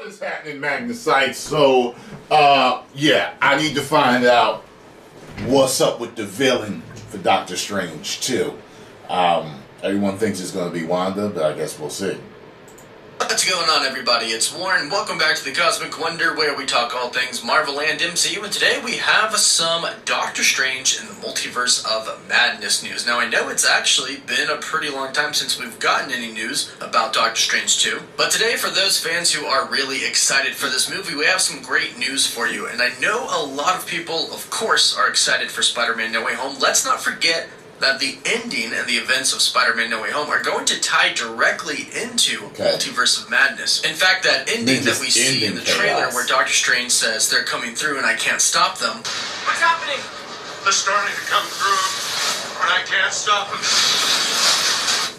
What is happening, Magnesite? So, yeah, I need to find out what's up with the villain for Doctor Strange 2. Everyone thinks it's going to be Wanda, but I guess we'll see. What's going on, everybody? It's Warren. Welcome back to the Cosmic Wonder, where we talk all things Marvel and MCU, and today we have some Doctor Strange in the Multiverse of Madness news. Now, I know it's actually been a pretty long time since we've gotten any news about Doctor Strange 2, but today, for those fans who are really excited for this movie, we have some great news for you. And I know a lot of people, of course, are excited for Spider-Man No Way Home. Let's not forget that the ending and the events of Spider-Man No Way Home are going to tie directly into Multiverse of Madness. In fact, that ending that we see in the trailer where Doctor Strange says they're coming through and I can't stop them. What's happening? They're starting to come through and I can't stop them.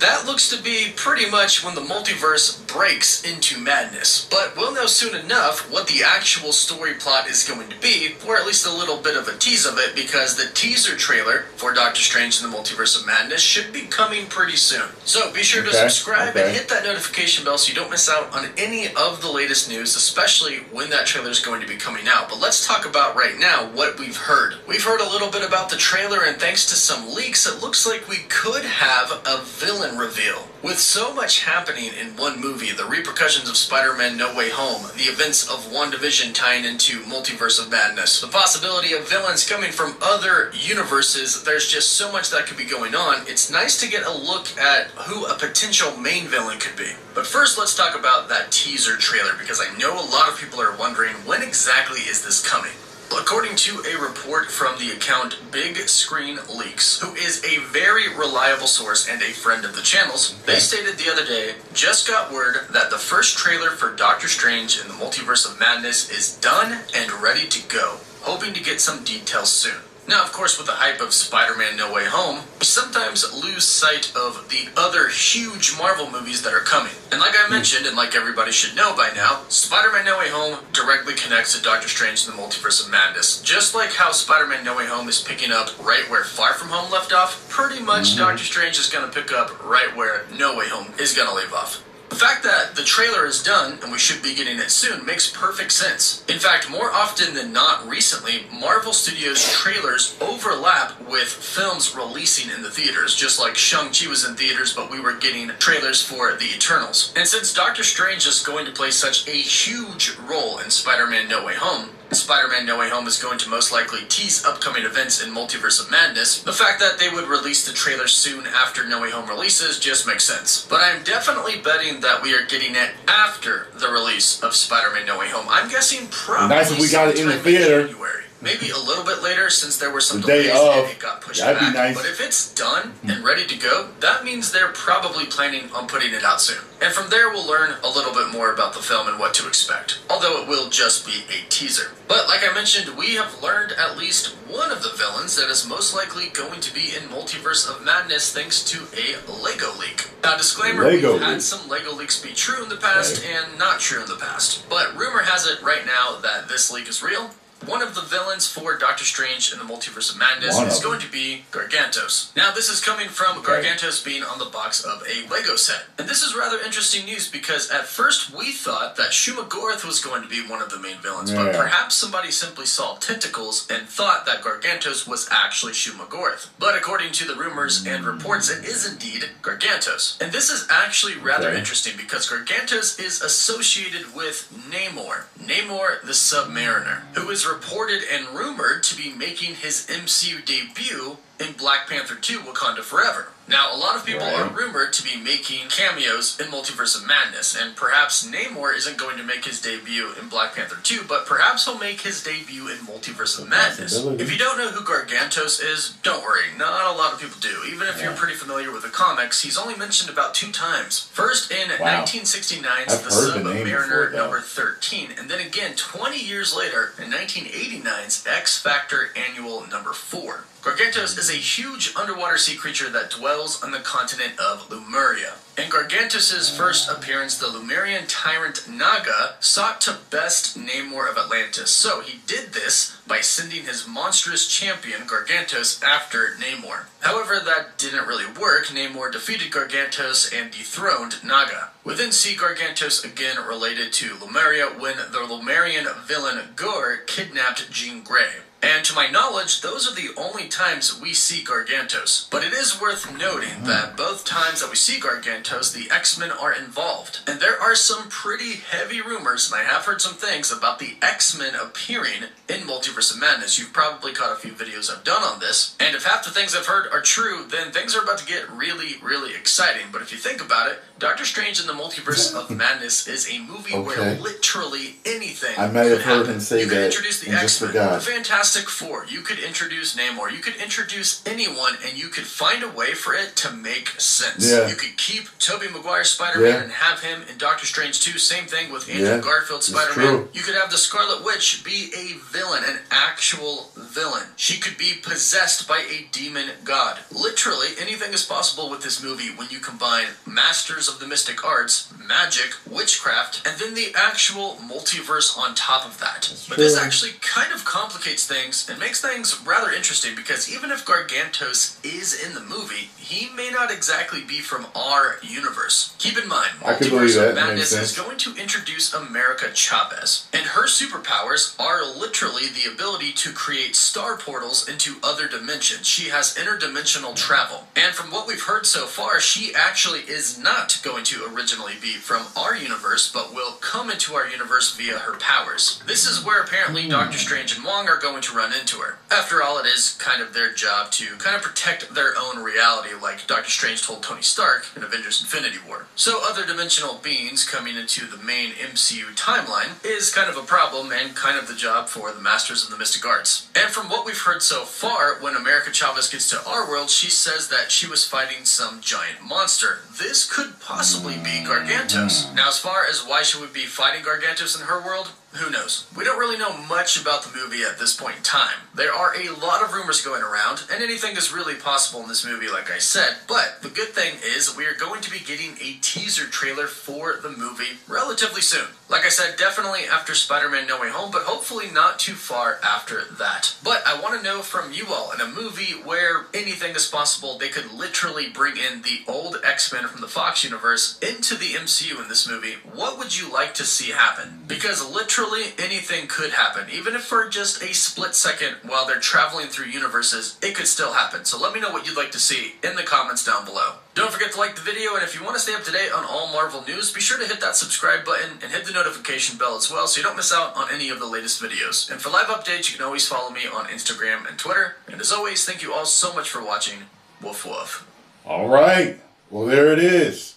That looks to be pretty much when the multiverse breaks into madness. But we'll know soon enough what the actual story plot is going to be, or at least a little bit of a tease of it, because the teaser trailer for Doctor Strange in the Multiverse of Madness should be coming pretty soon. So be sure to subscribe and hit that notification bell so you don't miss out on any of the latest news, especially when that trailer is going to be coming out. But let's talk about right now what we've heard. We've heard a little bit about the trailer, and thanks to some leaks, it looks like we could have a villain reveal. With so much happening in one movie, the repercussions of Spider-Man No Way Home, the events of WandaVision tying into Multiverse of Madness, the possibility of villains coming from other universes, there's just so much that could be going on. It's nice to get a look at who a potential main villain could be. But first, let's talk about that teaser trailer, because I know a lot of people are wondering, when exactly is this coming? According to a report from the account Big Screen Leaks, who is a very reliable source and a friend of the channel's, they stated the other day, just got word that the first trailer for Doctor Strange in the Multiverse of Madness is done and ready to go, hoping to get some details soon. Now, of course, with the hype of Spider-Man No Way Home, we sometimes lose sight of the other huge Marvel movies that are coming. And like I mentioned, and like everybody should know by now, Spider-Man No Way Home directly connects to Doctor Strange in the Multiverse of Madness. Just like how Spider-Man No Way Home is picking up right where Far From Home left off, pretty much Doctor Strange is going to pick up right where No Way Home is going to leave off. The fact that the trailer is done, and we should be getting it soon, makes perfect sense. In fact, more often than not recently, Marvel Studios' trailers overlap with films releasing in the theaters, just like Shang-Chi was in theaters, but we were getting trailers for The Eternals. And since Doctor Strange is going to play such a huge role in Spider-Man No Way Home, Spider-Man No Way Home is going to most likely tease upcoming events in Multiverse of Madness, the fact that they would release the trailer soon after No Way Home releases just makes sense. But I'm definitely betting that we are getting it after the release of Spider-Man No Way Home. I'm guessing probably nice if we got it in the theater. January. Maybe a little bit later, since there were some delays and it got pushed back. Nice. But if it's done and ready to go, that means they're probably planning on putting it out soon. And from there, we'll learn a little bit more about the film and what to expect, although it will just be a teaser. But like I mentioned, we have learned at least one of the villains that is most likely going to be in Multiverse of Madness thanks to a Lego leak. Now, disclaimer, we've had some Lego leaks be true in the past and not true in the past. But rumor has it right now that this leak is real. One of the villains for Doctor Strange in the Multiverse of Madness is going to be Gargantos. Now, this is coming from Gargantos being on the box of a Lego set. And this is rather interesting news because at first we thought that Shumagorath was going to be one of the main villains, but perhaps somebody simply saw tentacles and thought that Gargantos was actually Shumagorath. But according to the rumors and reports, it is indeed Gargantos. And this is actually rather interesting because Gargantos is associated with Namor. Namor the Submariner, who is reported and rumored to be making his MCU debut in Black Panther 2: Wakanda Forever. Now, a lot of people are rumored to be making cameos in Multiverse of Madness, and perhaps Namor isn't going to make his debut in Black Panther 2, but perhaps he'll make his debut in Multiverse of Madness. If you don't know who Gargantos is, don't worry, not a lot of people do. Even if you're pretty familiar with the comics, he's only mentioned about 2 times. First in 1969's The Submariner number 13, and then again 20 years later in 1989's X Factor Annual number 4. Gargantos is a huge underwater sea creature that dwells on the continent of Lemuria. In Gargantos' first appearance, the Lumerian tyrant Naga sought to best Namor of Atlantis. So he did this by sending his monstrous champion, Gargantos, after Namor. However, that didn't really work. Namor defeated Gargantos and dethroned Naga. We then see Gargantos again related to Lemuria when the Lumerian villain Gur kidnapped Jean Grey. And to my knowledge, those are the only times we see Gargantos. But it is worth noting that both times that we see Gargantos, the X-Men are involved. And there are some pretty heavy rumors, and I have heard some things about the X-Men appearing in Multiverse of Madness. You've probably caught a few videos I've done on this. And if half the things I've heard are true, then things are about to get really, really exciting. But if you think about it, Doctor Strange in the Multiverse of Madness is a movie where literally anything I may have heard happen. him say you could that introduce the X-Men, the Fantastic Four, you could introduce Namor, you could introduce anyone, and you could find a way for it to make sense. Yeah. You could keep Tobey Maguire Spider-Man and have him in Doctor Strange 2, same thing with Andrew Garfield Spider-Man. You could have the Scarlet Witch be a villain, an actual villain. She could be possessed by a demon god. Literally, anything is possible with this movie when you combine Masters of the Mystic Arts, magic, witchcraft, and then the actual multiverse on top of that. But this actually kind of complicates things and makes things rather interesting, because even if Gargantos is in the movie, he may not exactly be from our universe. Keep in mind, Multiverse of Madness is going to introduce America Chavez, and her superpowers are literally the ability to create star portals into other dimensions. She has interdimensional travel, and from what we've heard so far, she actually is not going to originally be from our universe, but will come into our universe via her powers. This is where apparently Doctor Strange and Wong are going to run into her. After all, it is kind of their job to kind of protect their own reality, like Doctor Strange told Tony Stark in Avengers Infinity War. So other dimensional beings coming into the main MCU timeline is kind of a problem and kind of the job for the Masters of the Mystic Arts. And from what we've heard so far, when America Chavez gets to our world, she says that she was fighting some giant monster. This could possibly be Gargantos. Now, as far as why she would be fighting Gargantos in her world, who knows? We don't really know much about the movie at this point in time. There are a lot of rumors going around, and anything is really possible in this movie, like I said, but the good thing is we are going to be getting a teaser trailer for the movie relatively soon. Like I said, definitely after Spider-Man No Way Home, but hopefully not too far after that. But I want to know from you all, in a movie where anything is possible, they could literally bring in the old X-Men from the Fox universe into the MCU in this movie, what would you like to see happen? Because literally anything could happen, even if for just a split second while they're traveling through universes, it could still happen. So let me know what you'd like to see in the comments down below. Don't forget to like the video, and if you want to stay up to date on all Marvel news, be sure to hit that subscribe button and hit the notification bell as well so you don't miss out on any of the latest videos. And for live updates, you can always follow me on Instagram and Twitter. And as always, thank you all so much for watching. Woof woof. All right. Well, there it is.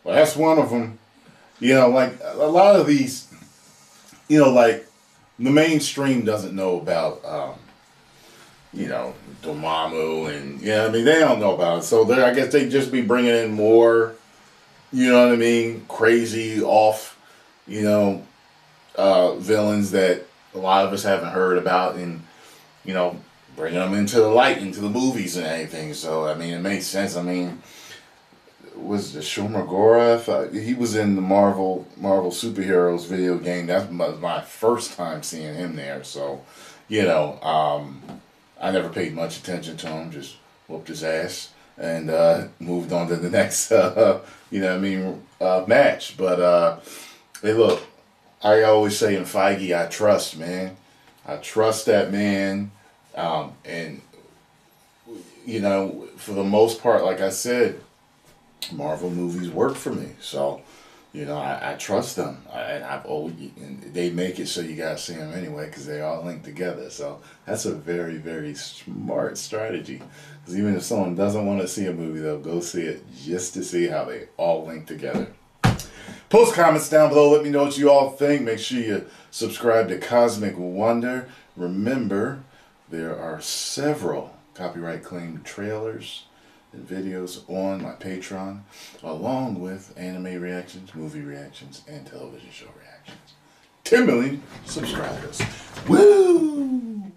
Well, that's one of them. You know, like a lot of these, you know, like the mainstream doesn't know about, you know, Dormammu and, you know, I mean, they don't know about it. So I guess they just be bringing in more, you know what I mean, crazy off, you know, villains that a lot of us haven't heard about, and, you know, bringing them into the light, into the movies and everything. So, I mean, it makes sense. I mean, was the Shomer Gora? He was in the Marvel Superheroes video game. That was my first time seeing him there. So, you know, I never paid much attention to him. Just whooped his ass and moved on to the next, you know what I mean, match. But hey, look, I always say in Feige, I trust, man. I trust that man. And, you know, for the most part, like I said, Marvel movies work for me. So, you know, I trust them. And they make it so you got to see them anyway because they all link together. So that's a very, very smart strategy. Because even if someone doesn't want to see a movie, they'll go see it just to see how they all link together. Post comments down below. Let me know what you all think. Make sure you subscribe to Cosmic Wonder. Remember, there are several copyright claimed trailers and videos on my Patreon, along with anime reactions, movie reactions, and television show reactions. 10 million subscribers. Woo!